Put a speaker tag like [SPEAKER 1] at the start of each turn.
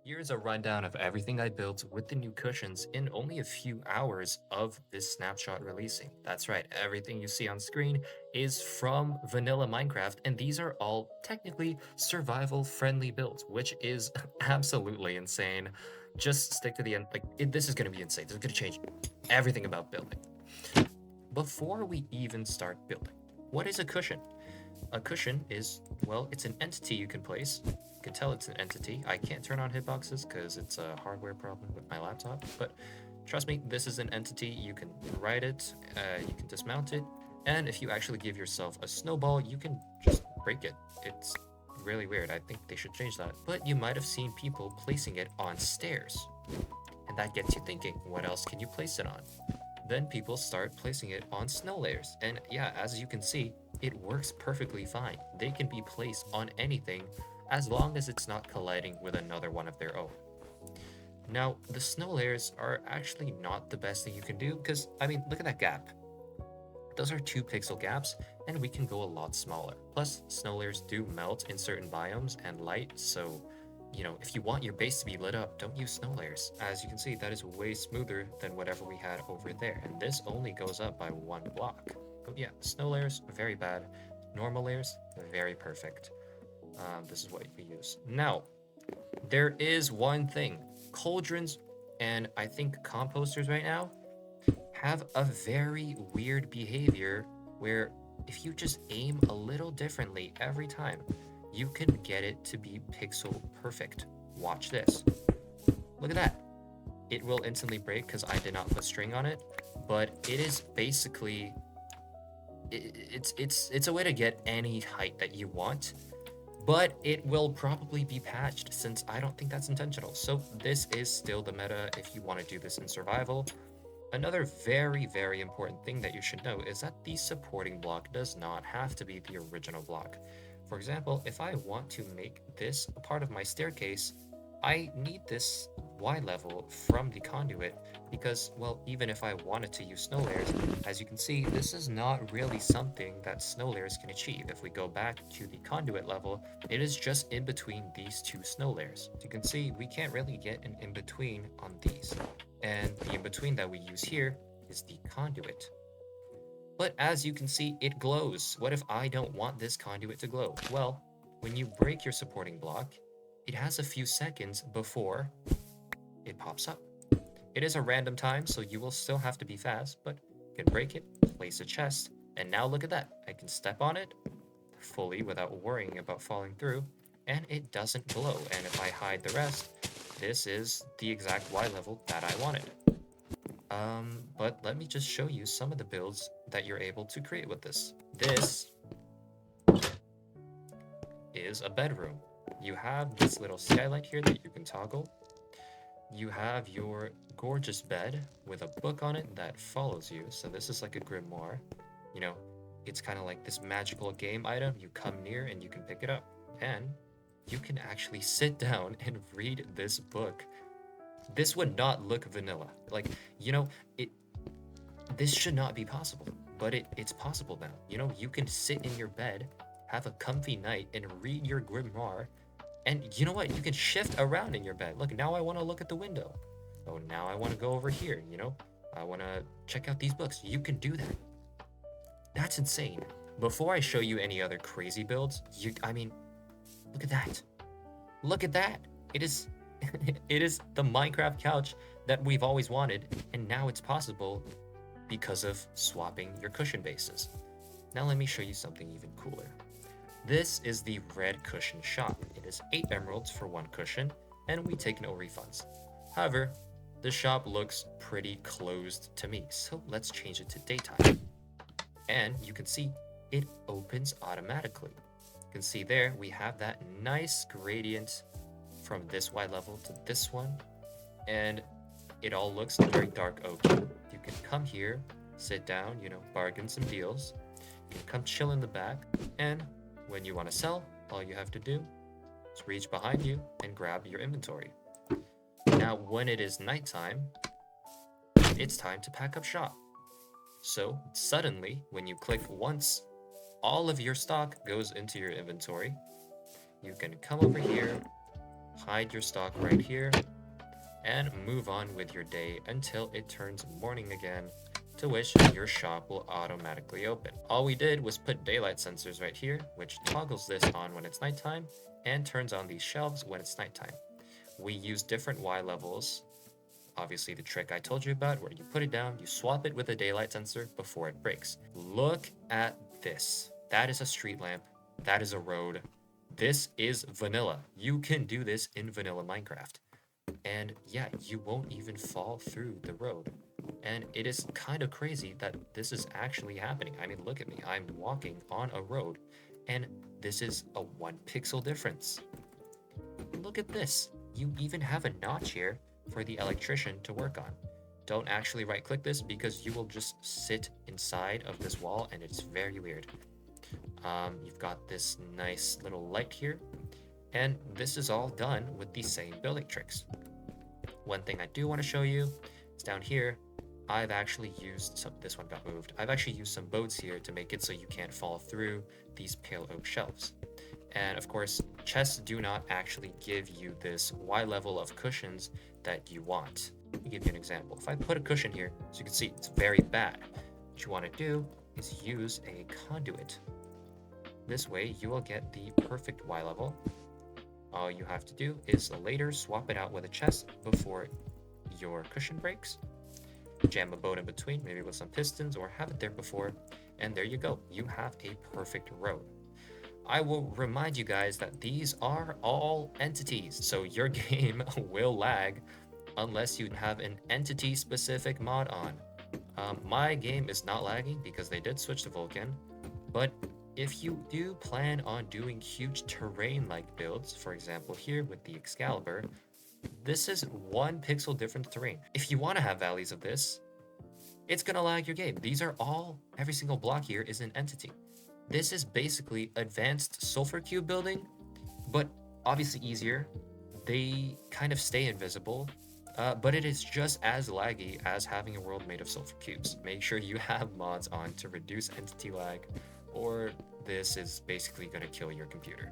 [SPEAKER 1] Here's a rundown of everything I built with the new cushions in only a few hours of this snapshot releasing. That's right, everything you see on screen is from vanilla Minecraft, and these are all technically survival-friendly builds, which is absolutely insane. Just stick to the end. This is going to be insane. This is going to change everything about building. Before we even start building, what is a cushion? A cushion is, well, it's an entity you can place. You can tell it's an entity. I can't turn on hitboxes because it's a hardware problem with my laptop, but trust me, this is an entity. You can ride it, you can dismount it, and if you actually give yourself a snowball, you can just break it. It's really weird. I think they should change that. But you might have seen people placing it on stairs. And that gets you thinking, what else can you place it on? Then people start placing it on snow layers. And yeah, as you can see, it works perfectly fine. They can be placed on anything as long as it's not colliding with another one of their own. Now, the snow layers are actually not the best thing you can do because, I mean, look at that gap. Those are 2 pixel gaps, and we can go a lot smaller. Plus, snow layers do melt in certain biomes and light, so if you want your base to be lit up, don't use snow layers. As you can see, that is way smoother than whatever we had over there, and this only goes up by 1 block. But yeah, snow layers, very bad. Normal layers, very perfect. This is what we use. Now, there is one thing. Cauldrons and I think composters right now have a very weird behavior where if you just aim a little differently every time, you can get it to be pixel perfect. Watch this. Look at that. It will instantly break because I did not put string on it, but it is basically it's a way to get any height that you want, but it will probably be patched since I don't think that's intentional. So this is still the meta if you want to do this in survival. Another very, very important thing that you should know is that the supporting block does not have to be the original block. For example, if I want to make this a part of my staircase, I need this Y level from the conduit because, well, even if I wanted to use snow layers, as you can see, this is not really something that snow layers can achieve. If we go back to the conduit level, it is just in between these 2 snow layers. As you can see, we can't really get an in-between on these. And the in-between that we use here is the conduit. But as you can see, it glows. What if I don't want this conduit to glow? Well, when you break your supporting block, it has a few seconds before it pops up. It is a random time, so you will still have to be fast, but you can break it, place a chest, and now look at that. I can step on it fully without worrying about falling through, and it doesn't glow. And if I hide the rest, this is the exact Y level that I wanted. But let me just show you some of the builds that you're able to create with this. This is a bedroom. You have this little skylight here that you can toggle. You have your gorgeous bed with a book on it that follows you. So this is like a grimoire. You know, it's kind of like this magical game item. You come near and you can pick it up. And you can actually sit down and read this book. This would not look vanilla. Like, it this should not be possible, but it's possible now. You can sit in your bed, have a comfy night, and read your grimoire. And you know what? You can shift around in your bed. Look, now I want to look at the window. Oh, now I want to go over here. I want to check out these books. You can do that. That's insane. Before I show you any other crazy builds, I mean, look at that. Look at that. It is, it is the Minecraft couch that we've always wanted, and now it's possible because of swapping your cushion bases. Now let me show you something even cooler. This is the red cushion shop. It is 8 emeralds for 1 cushion, and we take no refunds. However, the shop looks pretty closed to me, so let's change it to daytime. And you can see it opens automatically. You can see there we have that nice gradient from this Y level to this one, and it all looks very dark oak. You can come here, sit down, bargain some deals. You can come chill in the back, and when you want to sell, all you have to do is reach behind you and grab your inventory. Now, when it is nighttime, it's time to pack up shop. So suddenly, when you click once, all of your stock goes into your inventory. You can come over here, hide your stock right here, and move on with your day until it turns morning again, to which your shop will automatically open. All we did was put daylight sensors right here, which toggles this on when it's nighttime and turns on these shelves when it's nighttime. We use different Y levels. Obviously, the trick I told you about, where you put it down, you swap it with a daylight sensor before it breaks. Look at this. That is a street lamp. That is a road. This is vanilla. You can do this in vanilla Minecraft. And yeah, you won't even fall through the road. And it is kind of crazy that this is actually happening. I mean, look at me. I'm walking on a road, and this is a 1 pixel difference. Look at this. You even have a notch here for the electrician to work on. Don't actually right click this because you will just sit inside of this wall and it's very weird. You've got this nice little light here, and this is all done with the same building tricks. One thing I do want to show you is down here. I've actually used some, this one got moved. I've actually used some boats here to make it so you can't fall through these pale oak shelves. And of course, chests do not actually give you this Y level of cushions that you want. Let me give you an example. If I put a cushion here, so you can see it's very bad. What you want to do is use a conduit. This way you will get the perfect Y level. All you have to do is later swap it out with a chest before your cushion breaks. Jam a boat in between, maybe with some pistons, or have it there before, and there you go. You have a perfect road. I will remind you guys that these are all entities, so your game will lag unless you have an entity-specific mod on. My game is not lagging because they did switch to Vulkan, but if you do plan on doing huge terrain-like builds, for example here with the Excalibur, this is 1 pixel different terrain. If you want to have valleys of this, it's gonna lag your game. These are all, every single block here is an entity. This is basically advanced sulfur cube building, but obviously easier. They kind of stay invisible, but it is just as laggy as having a world made of sulfur cubes. Make sure you have mods on to reduce entity lag, or this is basically gonna kill your computer.